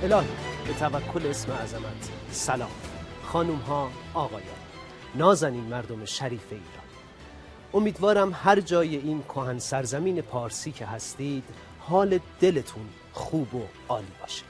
الهی به توکل اسم عظمت سلام. خانوم ها، آقایان، نازنین مردم شریف ایران، امیدوارم هر جای این کهن سرزمین پارسی که هستید حال دلتون خوب و عالی باشه.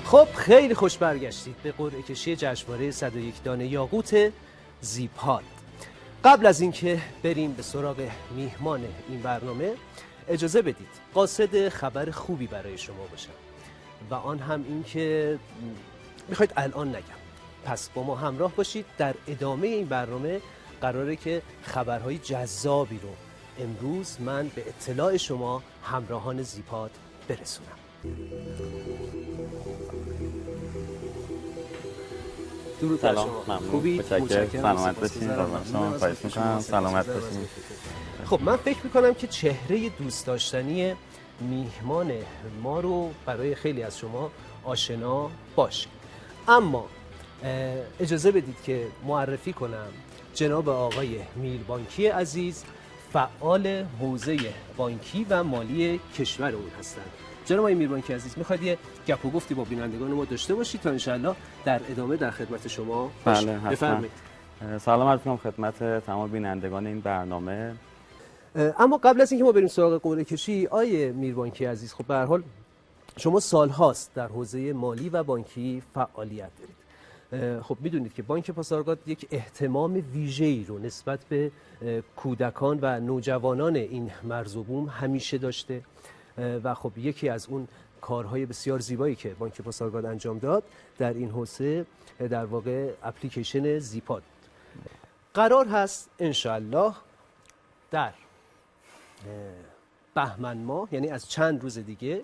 خب خیلی خوش برگشتید به قرعه کشی جشنواره 101 دانه یاقوت زیپاد. قبل از اینکه بریم به سراغ میهمان این برنامه، اجازه بدید قاصد خبر خوبی برای شما باشم و آن هم این که میخواید الان نگم، پس با ما همراه باشید. در ادامه این برنامه قراره که خبرهای جذابی رو امروز من به اطلاع شما همراهان زیپاد برسونم. درود بر شما. خوبی؟ سلامت باشین. خواهش می‌کنم. سلامت باشین. خب من فکر می‌کنم که چهره دوست داشتنی میهمان ما رو برای خیلی از شما آشنا باشه، اما اجازه بدید که معرفی کنم جناب آقای میربانکی عزیز، فعال حوزه بانکی و مالی کشور اون هستند. جناب آقای میربانکی عزیز، میخواید یه گپ و گفتی با بینندگان ما داشته باشید تا انشالله در ادامه در خدمت شما باشیم. بله، بفرمایید. سلام عرض می‌کنم خدمت تمام بینندگان این برنامه. اما قبل از اینکه ما بریم سراغ قرعه کشی، آقای میربانکی عزیز، خب به هر حال شما سالهاست در حوزه مالی و بانکی فعالیت دارید. خب میدونید که بانک پاسارگاد یک اهتمام ویژه‌ای رو نسبت به کودکان و نوجوانان این مرز و بوم همیشه داشته و خب یکی از اون کارهای بسیار زیبایی که بانک پاسارگاد انجام داد در این حوزه در واقع اپلیکیشن زیپاد. قرار هست انشالله در بهمن ماه، یعنی از چند روز دیگه،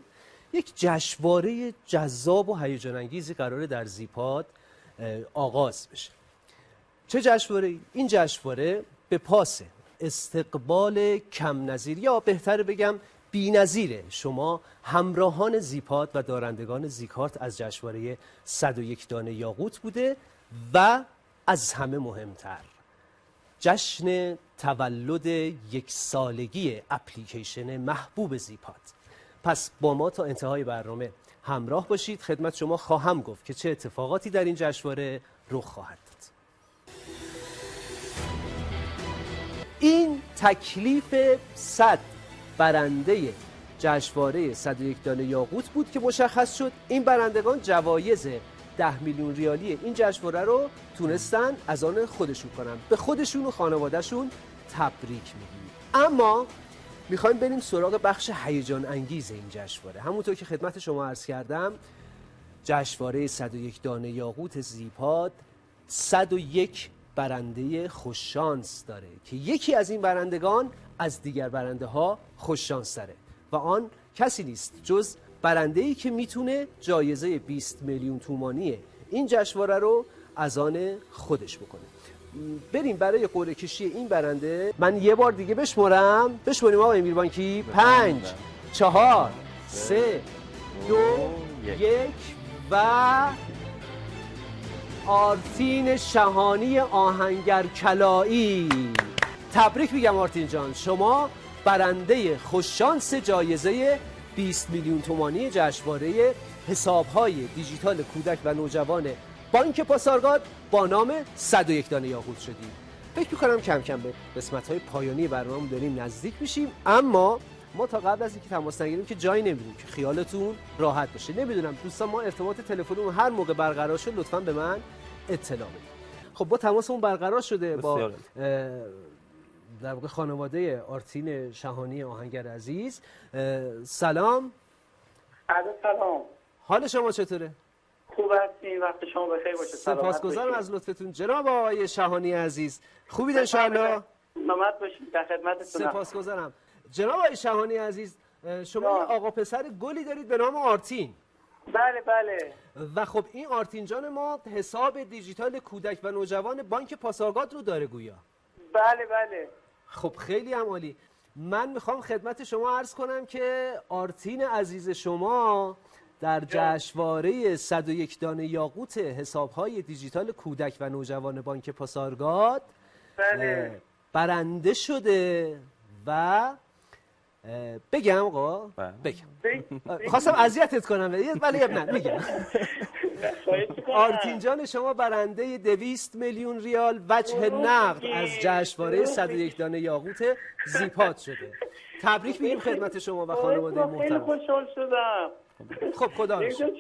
یک جشنواره جذاب و هیجان انگیزی قراره در زیپاد آغاز بشه. چه جشنواره‌ای؟ این جشنواره به پاس استقبال کم نظیر، یا بهتر بگم بی‌نظیر شما همراهان زیپاد و دارندگان زیکارت از جشنواره 101 دانه یاقوت بوده و از همه مهمتر جشن تولد یک سالگی اپلیکیشن محبوب زیپاد. پس با ما تا انتهای برنامه همراه باشید. خدمت شما خواهم گفت که چه اتفاقاتی در این جشنواره رخ خواهد داد. این تکلیف 100 برنده جشنواره 101 دانه یاقوت بود که مشخص شد. این برندگان جوایز 10 میلیون ریالی این جشنواره رو تونستن از آن خودشون کنن. به خودشون و خانوادهشون تبریک میگیم. اما میخوایم بریم سراغ بخش هیجان انگیز این جشنواره. همونطور که خدمت شما عرض کردم، جشنواره 101 دانه یاقوت زیپاد 101 برنده خوششانس داره که یکی از این برندگان از دیگر برنده ها خوششانس تره و آن کسی نیست جز برنده‌ای که میتونه جایزه 20 میلیون تومانی این جشنواره رو از آن خودش بکنه. بریم برای قرعه کشی این برنده. من یه بار دیگه بشمرم. بشمریم آقای میربانکی. 5 4 3 2 1 و آرتین شهانی آهنگر کلایی. تبریک میگم آرتین جان، شما برنده خوششانس جایزه 20 میلیون تومانی جشنواره حساب‌های دیجیتال کودک و نوجوان بانک پاسارگاد با نام 101 دانه یاقوت شدیم. فکر می‌کنم کم کم به قسمت‌های پایانی برنامه داریم نزدیک میشیم، اما ما تا قبل از اینکه تماس نگیریم که جایی نمی‌ریم که خیالتون راحت باشه. نمیدونم دوستان، ما ارتباط تلفنمون هر موقع برقرار شد لطفاً به من اطلاع بدید. خب با تماسمون برقرار شده با در واقع خانواده آرتین شهانی آهنگر عزیز. سلام. سلام. حال شما چطوره؟ خوب هستین؟ وقت شما بخیر باشه. سپاسگزارم از لطفتون جناب آقای شهانی عزیز. خوبید ان شاءالله؟ سلامت باشید. در خدمتتونم. سپاسگزارم. جناب آقای شهانی عزیز، شما یه آقا پسر گلی دارید به نام آرتین. بله بله. و خب این آرتین جان ما حساب دیجیتال کودک و نوجوان بانک پاسارگاد رو داره گویا. بله بله. خب خیلی هم عالی. من میخوام خدمت شما عرض کنم که آرتین عزیز شما در جشنواره 101 دانه یاقوت حساب‌های دیجیتال کودک و نوجوان بانک پاسارگاد برنده شده و بگم آقا بگم خواستم اذیتت کنم ولی اب نه میگم آرتین جان شما برنده 200 میلیون ریال وجه نقد از جشنواره 101 دانه یاقوت زیپاد شده. تبریک میگیم خدمت شما و خانواده خیلی محترم. خوشحال شدم. خب خدا رو شکر.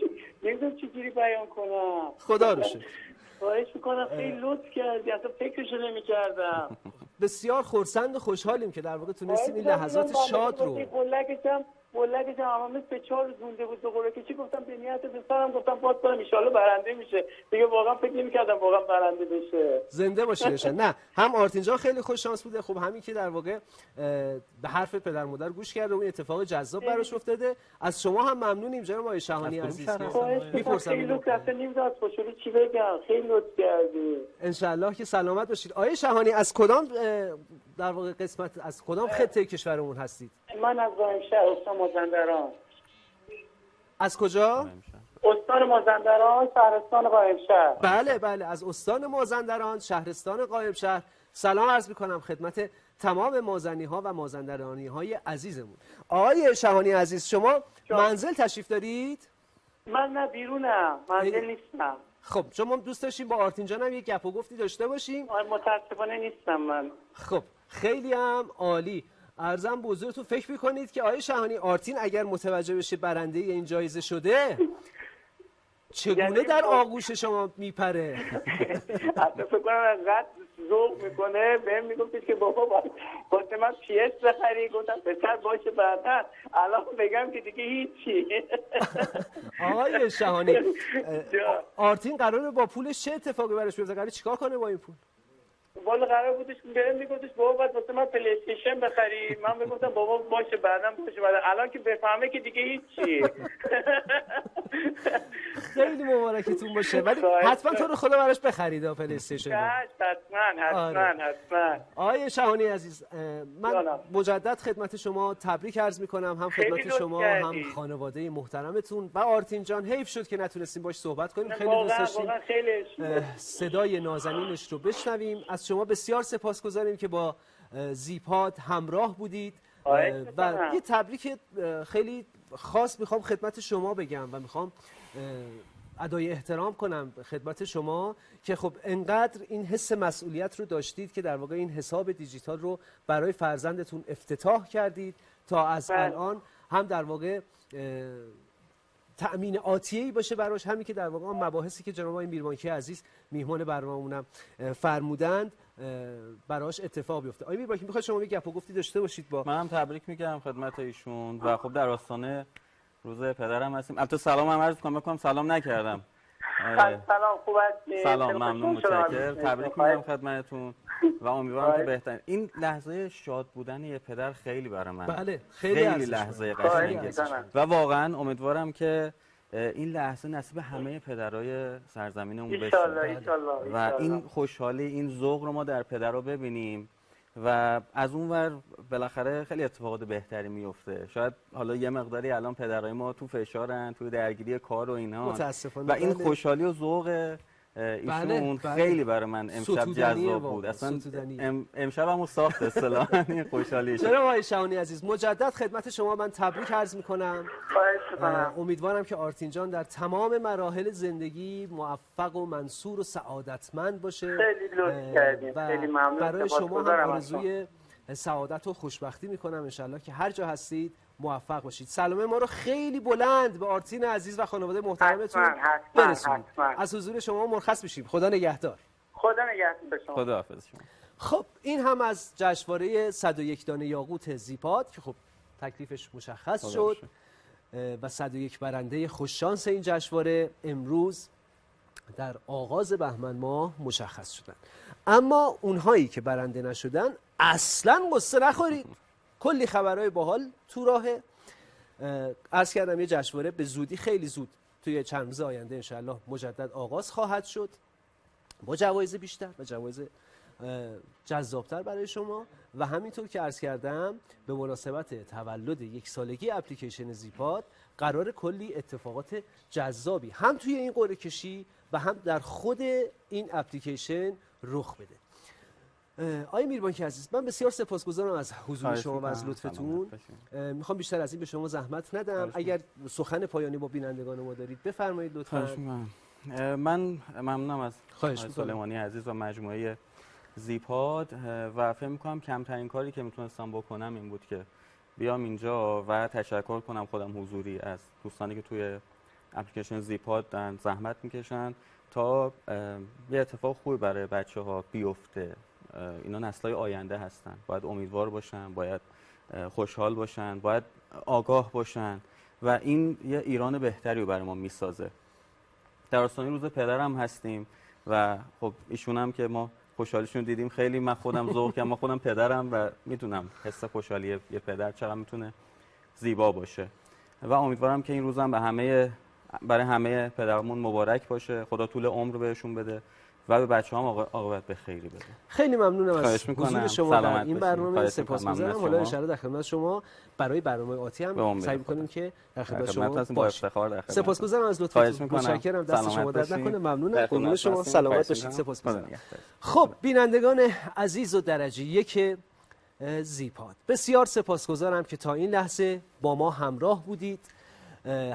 نمیدونم چجوری بیان کنم. خدا رو شکر. خواهش میکنم خیلی لطف کردی، اصلا فکرشو نمی‌کردم. بسیار خرسند و خوشحالیم که در واقع تونستیم این لحظات شاد رو. بلگشم همه 3-4 روز مونده بود به قرعه کشی، گفتم به نیت پسرم گفتم باز کنم ان شاءالله برنده میشه. دیگه واقعا فکر نمی‌کردم واقعا برنده بشه. زنده باشی باشن. نه هم آرتین جان خیلی خوش شانس بوده، خب همین که در واقع به حرف پدر مادر گوش کرده و اون اتفاق جذاب براش افتاده. از شما هم ممنونیم جناب آقای شهانی عزیز. میپرسم خیلی لطف کردی، نمی‌دونم خوشحالی چی بگم. خیلی لطف کردی. ان شاء الله که سلامت باشید. آقای شهانی از کدام در واقع قسمت از کدام خطه کشورمون هستید؟ من از قائمشهر استان مازندران. از کجا؟ استان مازندران، شهرستان قائمشهر. بله بله، از استان مازندران، شهرستان قائمشهر. سلام عرض می‌کنم خدمت تمام مازنی‌ها و مازندرانی‌های عزیزمون. آقای شهانی عزیز شما منزل تشریف دارید؟ من نه بیرونم، منزل نیستم. خب شما دوست داشتیم با آرتین جان هم یک گپ و گفتی داشته باشیم؟ متاسفانه نیستم من. خب خیلی هم عالی. عرضم به حضورتون فکر می‌کنید که آقای شهانی آرتین اگر متوجه بشه برنده این جایزه شده چگونه در آغوش شما میپره؟ حتی فکر کنم انقدر ذوق میکنه بهم میگفتید که بابا واسه من پیس بخری، گفتم پسر باشه بعدا، الان بگم که دیگه هیچی. آقای شهانی آرتین قراره با پولش چه اتفاقی براش بیفته؟ قراره چیکار کنه با این پول؟ والا قرار بودش بهم میگفتش بابا بعد واسه من پلی استیشن بخری، من میگفتم بابا باشه بعدا الان که بفهمه که دیگه هیچی. خیلی مبارکتون باشه، ولی حتما تو رو خدا براش بخرید پلی استیشن. حتما. آقای شهانی عزیز من مجدد خدمت شما تبریک عرض میکنم، هم خدمت شما هم خانواده محترمتون و آرتین جان. حیف شد که نتونستیم باش صحبت کنیم، خیلی دوست داشتیم صدای نازنینش رو بشنویم. از شما بسیار سپاسگزاریم که با زیپاد همراه بودید و یه تبریک خیلی خاص میخوام خدمت شما بگم و میخوام ادای احترام کنم خدمت شما که خب انقدر این حس مسئولیت رو داشتید که در واقع این حساب دیجیتال رو برای فرزندتون افتتاح کردید تا از الان هم در واقع تأمین آتیه‌ای باشه براش، همین که در واقع مباحثی که جناب آقای میربانکی عزیز میهمان برنامه‌مونم فرمودند براش اتفاق بیفته. آقای میربانکی میخواد شما یه گپ و گفتی داشته باشید با منم تبریک میگم خدمت ایشون و خب در آستانه روز پدرم هستیم. البته سلام هم عرض کنم سلام نکردم. سلام، خوب هستید؟ سلام، ممنون، متشکرم. تبریک میگم خدمتتون و امیدوارم که بهترین. این لحظه شاد بودن یه پدر خیلی برای من بله خیلی لحظه قشنگه و واقعا امیدوارم که این لحظه نصیب همه پدرای سرزمینمون بشه و این خوشحالی، این ذوق رو ما در پدرها ببینیم و از اون ور بالاخره خیلی اتفاقات بهتری میفته. شاید حالا یه مقداری الان پدرای ما تو فشارن، تو درگیری کار و اینها، و این خوشحالی و ذوق ایشون خیلی برای من امشب جذاب بود. اصلا امشب همون ساخت اصطلاحاً این خوشحالی. جناب آقای شهانی عزیز مجدد خدمت شما من تبریک عرض میکنم. امیدوارم که آرتین جان در تمام مراحل زندگی موفق و منصور و سعادتمند باشه. خیلی لطف کردین، خیلی ممنون. برای شما هم آرزوی سعادت و خوشبختی میکنم انشالله که هر جا هستید موفق باشید. سلام ما رو خیلی بلند به آرتین عزیز و خانواده محترمتون برسونید. از حضور شما مرخص میشیم. خدا نگهدار. خدا نگهدار شما. خدا حافظ شما. خب این هم از جشنواره 101 دانه یاقوت زیپاد که خب تکلیفش مشخص شد و 101 برنده خوششانس این جشنواره امروز در آغاز بهمن ماه مشخص شدن. اما اونهایی که برنده نشدن اصلا قصه نخورید، کلی خبرهای باحال تو راهه. عرض کردم یه جشنواره به زودی، خیلی زود توی چند روز آینده انشالله مجدد آغاز خواهد شد با جوایز بیشتر و جوایز جذابتر برای شما و همینطور که عرض کردم به مناسبت تولد یک سالگی اپلیکیشن زیپاد قرار کلی اتفاقات جذابی هم توی این قرعه کشی و هم در خود این اپلیکیشن رخ بده. آقای میربانکی عزیز، من بسیار سپاسگزارم از حضور شما و از لطفتون. میخوام بیشتر از این به شما زحمت ندم. اگر سخن پایانی با بینندگان ما دارید بفرمایید لطفاً. من ممنونم از سلیمانی عزیز و مجموعه زیپاد و فکر می‌کنم کمترین کاری که میتونستم بکنم این بود که بیام اینجا و تشکر کنم خودم حضوری از دوستانی که توی اپلیکیشن زیپاد دارن زحمت میکشن تا یه اتفاق خوبی برای بچه‌ها بیفته. اینا نسل‌های آینده هستن، باید امیدوار باشن، باید خوشحال باشن، باید آگاه باشن و این یه ایران بهتری رو برای ما میسازه. در آستانه روز پدرم هستیم و خب ایشون هم که ما خوشحالیشون دیدیم، خیلی من خودم ذوق کردم، من خودم پدرم و میدونم حس خوشحالی یه پدر چقدر میتونه زیبا باشه و امیدوارم که این روزم برای همه پدرمون مبارک باشه، خدا طول عمر بهشون بده و به بچه‌هام عاقبت به خیری بده. خیلی ممنونم از حضور شما در این برنامه. سپاسگزارم. حالا اشاره در خدمت شما برای برنامه آتی هم سعی می‌کنیم که در خدمت شما باشیم. سپاسگزارم از لطفتون. متشکرم. دست شما درد نکنه. ممنونم. قربون شما. سلامت باشید. سپاسگزارم. خب بینندگان عزیز و درجه یک زیپاد، بسیار سپاسگزارم که تا این لحظه با ما همراه بودید.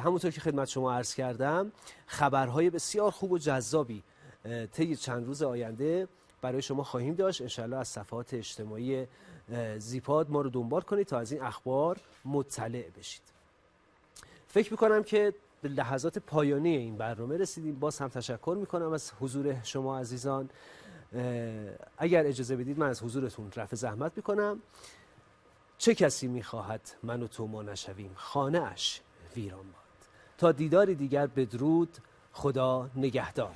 همونطور که خدمت شما عرض کردم، خبرهای بسیار خوب و جذابی طی چند روز آینده برای شما خواهیم داشت. انشالله از صفحات اجتماعی زیپاد ما رو دنبال کنید تا از این اخبار مطلع بشید. فکر میکنم که به لحظات پایانی این برنامه رسیدیم. باز هم تشکر میکنم از حضور شما عزیزان. اگر اجازه بدید من از حضورتون رفع زحمت میکنم. چه کسی میخواهد من و تو ما نشویم، خانه اش ویران باد. تا دیداری دیگر بدرود، خدا نگهدار.